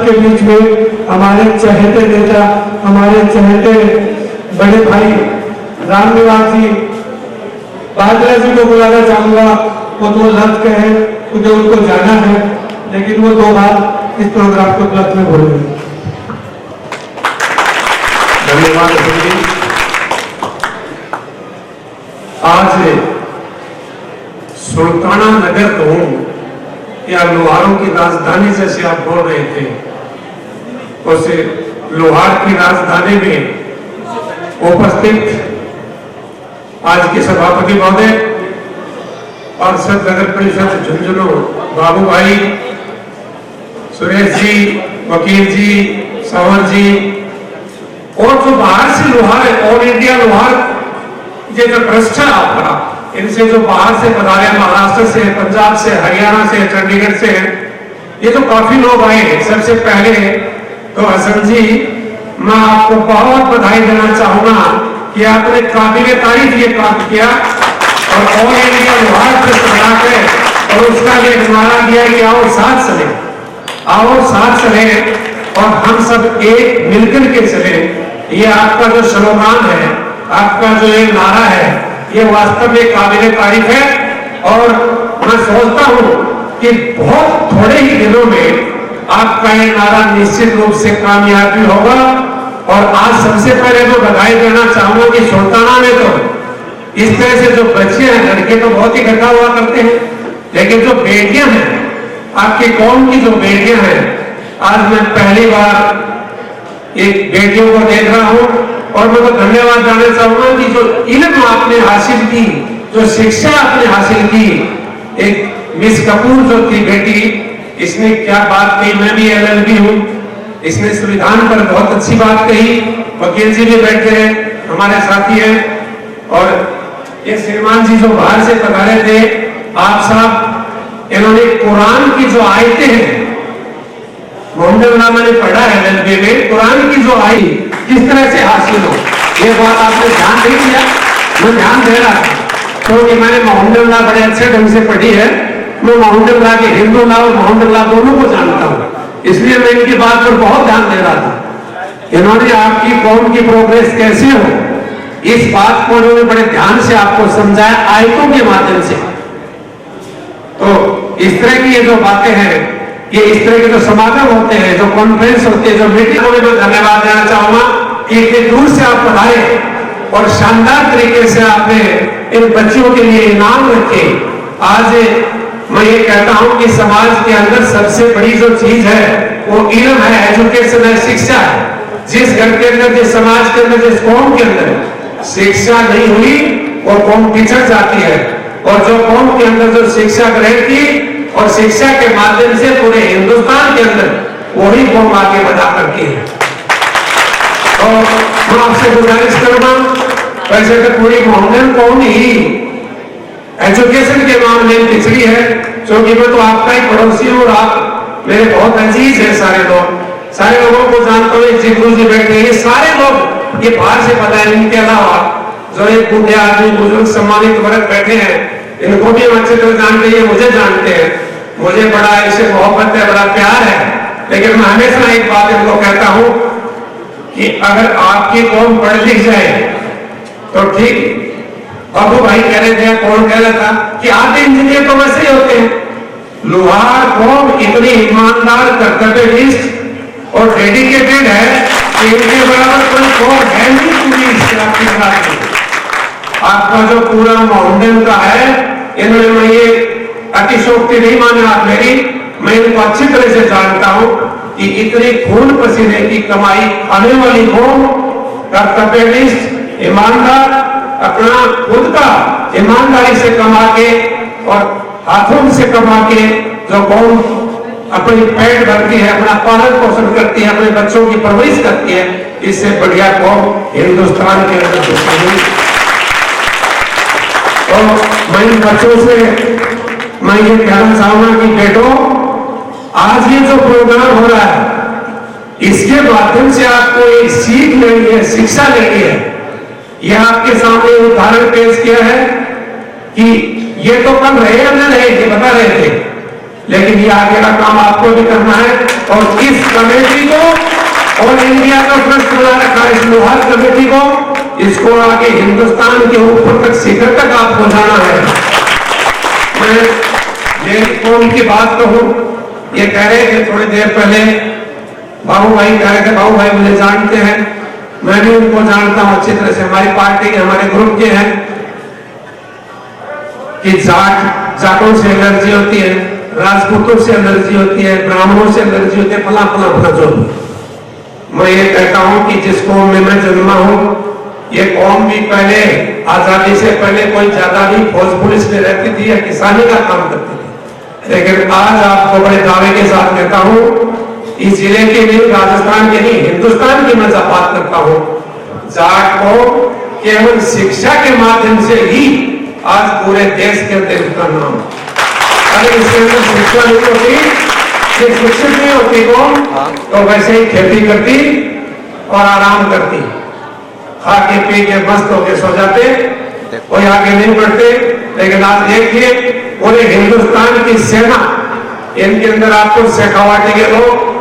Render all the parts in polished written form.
के बीच में हमारे चहेते नेता, हमारे चहेते बड़े भाई रामनिवास जी बाजरा जी को बुलाना चाहूंगा। वो तो लफ्ज के हैं, मुझे उनको जाना है, लेकिन वो दो बार इस प्रोग्राम को उपलब्ध में बोलेंगे। धन्यवाद जी। आज सुल्ताना नगर तो या लोहारों की राजधानी जैसे आप बोल रहे थे, उस लोहार की राजधानी में उपस्थित आज के सभापति महोदय, पार्षद नगर परिषद झुंझुनू बाबू भाई, सुरेश जी, वकील जी, सावर जी, और जो बाहर से लोहार है, ऑल इंडिया लोहार ये जो ट्रस्ट है आपका, इनसे जो बाहर से पधारे, महाराष्ट्र से, पंजाब से, हरियाणा से, चंडीगढ़ से, ये तो काफी लोग आए हैं। सबसे पहले तो हसन जी, मैं आपको बहुत बधाई देना चाहूंगा कि आपने काबिले तारीफ ये काम किया और ऑल इंडिया लोहार ट्रस्ट बनाकर और उसका ये नारा दिया कि आओ साथ चले, आओ साथ चले और हम सब एक मिलकर के चले। ये आपका जो स्लोगान है, आपका जो ये नारा है, ये वास्तव में काबिले तारीफ है। और मैं सोचता हूं कि बहुत थोड़े ही दिनों में आपका ये नारा निश्चित रूप से कामयाबी होगा। और आज सबसे पहले तो बधाई देना चाहूंगा कि सुल्ताना में तो इस तरह से जो बच्चे हैं, लड़के तो बहुत ही इकट्ठा हुआ करते हैं, लेकिन जो बेटियां हैं, आपकी कौम की जो बेटियां हैं, आज मैं पहली बार एक बेटियों को देख रहा हूं। और मैं तो धन्यवाद देना चाहूंगा कि जो इल्म आपने हासिल की, जो शिक्षा आपने हासिल की, एक मिस कपूर जो थी बेटी, इसने क्या बात कही, मैं भी LLB हूं, इसने संविधान पर बहुत अच्छी बात कही। वकील जी भी बैठे हैं, हमारे साथी हैं। और ये श्रीमान जी जो बाहर से पधारे थे, आप साहब, इन्होंने कुरान की जो आयतें हैं, मोहम्मद मैंने पढ़ा है LLB में, कुरान की जो आई किस तरह से हासिल हो, ये बात आपने ध्यान नहीं दिया, मैं ध्यान दे रहा था क्योंकि मैंने मोहम्मद बड़े अच्छे ढंग से पढ़ी है। मैं मोहम्मद के हिंदू ला और मोहम्मद दोनों को जानता हूँ, इसलिए मैं इनकी बात पर बहुत ध्यान दे रहा था। इन्होंने आपकी कौम की प्रोग्रेस कैसे हो, इस बात को उन्होंने बड़े ध्यान से आपको समझाया आयतों के माध्यम से। तो इस तरह की ये जो बातें हैं, ये इस तरह के जो समागम होते हैं, जो कॉन्फ्रेंस होते हैं, जो मीटिंग होने में धन्यवाद देना चाहूंगा कि इतनी दूर से आप पधारे और शानदार तरीके से आपने इन बच्चियों के लिए इनाम रखे। आज मैं ये कहता हूं कि समाज के अंदर सबसे बड़ी जो चीज है वो इल्म है, एजुकेशन है, शिक्षा है। जिस घर के अंदर, जिस समाज के अंदर, जिस कौम के अंदर शिक्षा नहीं हुई, वो कौम पिछड़ जाती है। और जो कौम के अंदर जो शिक्षा ग्रहण की और शिक्षा के माध्यम से पूरे हिंदुस्तान के अंदर वही कौम आगे बढ़ा करती है। तो मैं आपसे गुजारिश करूंगा, वैसे तो पूरी मोहम्मद कौम ही एजुकेशन के मामले में पिछड़ी है, क्योंकि मैं तो आपका ही पड़ोसी हूँ और आप मेरे बहुत अजीज हैं। सारे लोगों को जानता हूँ। जितू जी बैठे हैं, ये सारे लोग ये बाहर से पता है। इनके अलावा जो एक बूढ़े आदमी, बुजुर्ग, सम्मानित वर्ग बैठे हैं, इनको भी हम अच्छे तरह जानते हैं, मुझे जानते हैं। मुझे बड़ा इससे मोहब्बत है, बड़ा प्यार है। लेकिन मैं हमेशा एक बात इनको कहता हूँ कि अगर आपकी कौम पढ़ लिख जाए तो ठीक। बाबू भाई कह रहे थे, कौन कह रहा था कि आधे इंजीनियर तो वैसे ही होते हैं। लोहार कौम इतनी ईमानदार, कर्तव्यनिष्ठ और डेडिकेटेड है कि इनके बराबर कोई कौम है नहीं पूरी इस आपका जो पूरा मोहम्मद का है, इन्होंने, मैं ये अतिशोक्ति नहीं माने आप मेरी, मैं इनको अच्छी तरह से जानता हूं कि इतनी खून पसीने की कमाई खाने वाली कौम, कर्तव्यनिष्ठ, ईमानदार, अपना खुद का ईमानदारी से कमा के और हाथों से कमा के जो कौम अपनी पेट भरती है, अपना पालन पोषण करती है, अपने बच्चों की परवरिश करती है, इससे बढ़िया कौम हिंदुस्तान के अंदर नहीं। तो मैं इन बच्चों से मैं ये कहना चाहूंगा कि बेटो, आज ये जो प्रोग्राम हो रहा है, इसके माध्यम से आपको एक सीख लेनी है, शिक्षा लेनी है। यह आपके सामने उदाहरण पेश किया है कि ये तो कल रहे या न रहे, ये बता रहे थे, लेकिन ये आगे का काम आपको भी करना है। और इस कमेटी को और इंडिया का फर्स्ट बना रखा है इस लोहार कमेटी को, इसको आगे हिंदुस्तान के ऊपर तक शिखर तक आपको जाना है। मैं मेरी कौम की बात कहूं, ये कह रहे थे थोड़ी देर पहले बाबू भाई कह रहे थे, बाबू भाई मुझे जानते हैं, मैं भी उनको जानता हूं अच्छी तरह से, हमारी पार्टी के हमारे ग्रुप के हैं, कि जाटों से एलर्जी होती है, राजपूतों से एलर्जी होती है, ब्राह्मणों से एलर्जी होती है, फला फला फला जो। मैं ये कहता हूं कि जिस कौम में मैं जन्मा हूं, ये कौम भी पहले आजादी से पहले कोई ज्यादा भी फौज पुलिस में रहती थी या किसानी का काम करती थी, लेकिन आज आपको बड़े दावे के साथ कहता हूं, इस जिले के लिए राजस्थान के नहीं हिंदुस्तान की मैं बात करता हूं, जाट को केवल शिक्षा के माध्यम से ही आज पूरे देश के अंदर उसका नाम, अगर इसके अंदर शिक्षा नहीं होती, शिक्षित नहीं होती कौन, तो वैसे ही खेती करती और आराम करती, खा के पी के मस्त होके सो जाते, कोई आगे नहीं बढ़ते। लेकिन आज देखिए पूरे हिंदुस्तान की सेना, इनके अंदर आपको शेखावाटी के लोग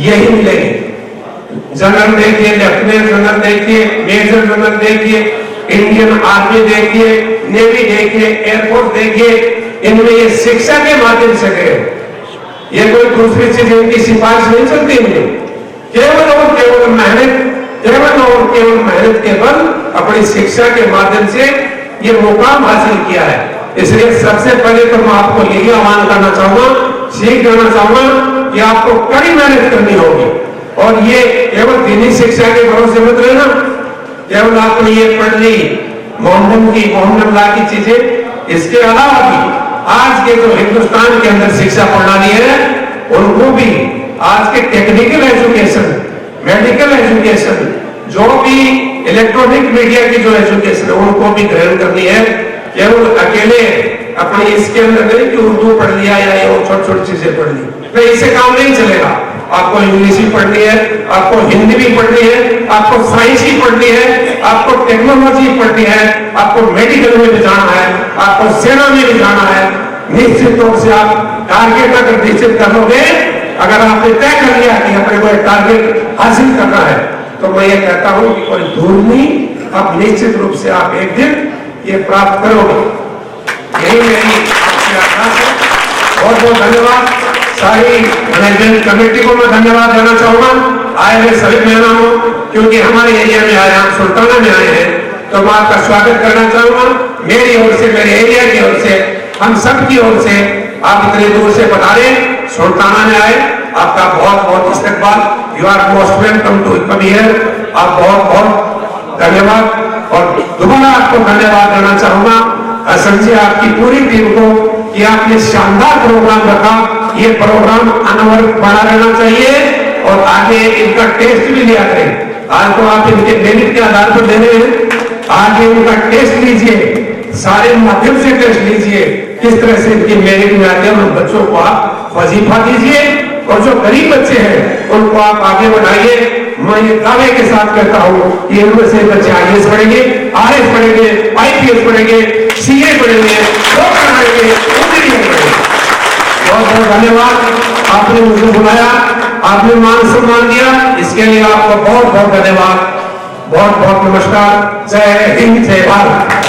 यही मिलेंगे। जनरल देखिए, लेफ्टिनेंट जनरल देखिए, मेजर जनरल देखिए, इंडियन आर्मी देखिए, नेवी देखिए, एयरफोर्स देखिए, इनमें ये शिक्षा के माध्यम से गए, ये कोई दूसरी चीज इनकी सिफारिश नहीं चलती इनमें, केवल और केवल मेहनत, केवल और केवल मेहनत के बल अपनी शिक्षा के माध्यम से ये मुकाम हासिल किया है। इसलिए सबसे पहले तो मैं आपको यही आह्वान करना चाहूंगा, सीख देना चाहूंगा कि आपको कड़ी मेहनत करनी होगी, और ये केवल दीनी शिक्षा के भरोसे मत रहना, केवल आपने ये पढ़ ली मोहम्मद ला की चीजें, इसके अलावा भी आज के जो हिंदुस्तान के अंदर शिक्षा प्रणाली है, उनको भी आज के टेक्निकल एजुकेशन, मेडिकल एजुकेशन, जो भी इलेक्ट्रॉनिक मीडिया की जो एजुकेशन है, उनको भी ग्रहण करनी है। केवल अकेले अपने इसके अंदर नहीं कि उर्दू पढ़ लिया या ये छोटी छोटी चीजें पढ़ ली, नहीं, इससे काम नहीं चलेगा। आपको इंग्लिश ही पढ़नी है, आपको हिंदी भी पढ़नी है, आपको साइंस ही पढ़नी है, आपको टेक्नोलॉजी पढ़नी है, आपको मेडिकल में भी जाना है, आपको सेना में भी जाना है। निश्चित तौर से आप टारगेट अगर निश्चित कर लोगे, अगर आपने तय कर लिया कि अपने को एक टारगेट हासिल करना है, तो मैं ये कहता हूं कि कोई दूर नहीं, अब निश्चित रूप से आप एक दिन ये प्राप्त करोगे, यही मेरी आपकी आशा है। बहुत बहुत धन्यवाद। सारी मैनेजमेंट कमेटी को मैं धन्यवाद देना चाहूंगा, आए हुए सभी मेहमानों, क्योंकि हमारे एरिया में आए, हम सुल्ताना में आए हैं, तो मैं आपका स्वागत करना चाहूंगा मेरी ओर से, मेरे एरिया की ओर से, हम सब की ओर से। आप इतनी दूर से पधारे, सुल्ताना में आए, आपका बहुत बहुत इस्तकबाल। You are most welcome to come here. आप बहुत बहुत धन्यवाद, और दोबारा आपको धन्यवाद देना चाहूंगा हसन जी, आपकी पूरी टीम को, कि आपने शानदार प्रोग्राम रखा। ये प्रोग्राम अनवरत बना रहना चाहिए और आगे इनका टेस्ट भी लिया करें। आज तो आप इनके मेरिट के आधार पर दे रहे हैं, आगे इनका टेस्ट लीजिए, सारे माध्यम से टेस्ट लीजिए, किस तरह से इनकी मेरिट में आते हैं। उन बच्चों को आप वजीफा दीजिए, और जो गरीब बच्चे हैं उनको आप आगे बढ़ाइए। मैं ये दावे के साथ कहता हूं कि इनमें से बच्चे IAS पढ़ेंगे, RS पढ़ेंगे, IPS पढ़ेंगे, CA पढ़ेंगे, डॉक्टर पढ़ेंगे, इंजीनियर पढ़ेंगे। बहुत बहुत धन्यवाद, आपने मुझे बुलाया, आपने मान सम्मान दिया, इसके लिए आपको बहुत बहुत धन्यवाद। बहुत बहुत नमस्कार। जय हिंद, जय भारत।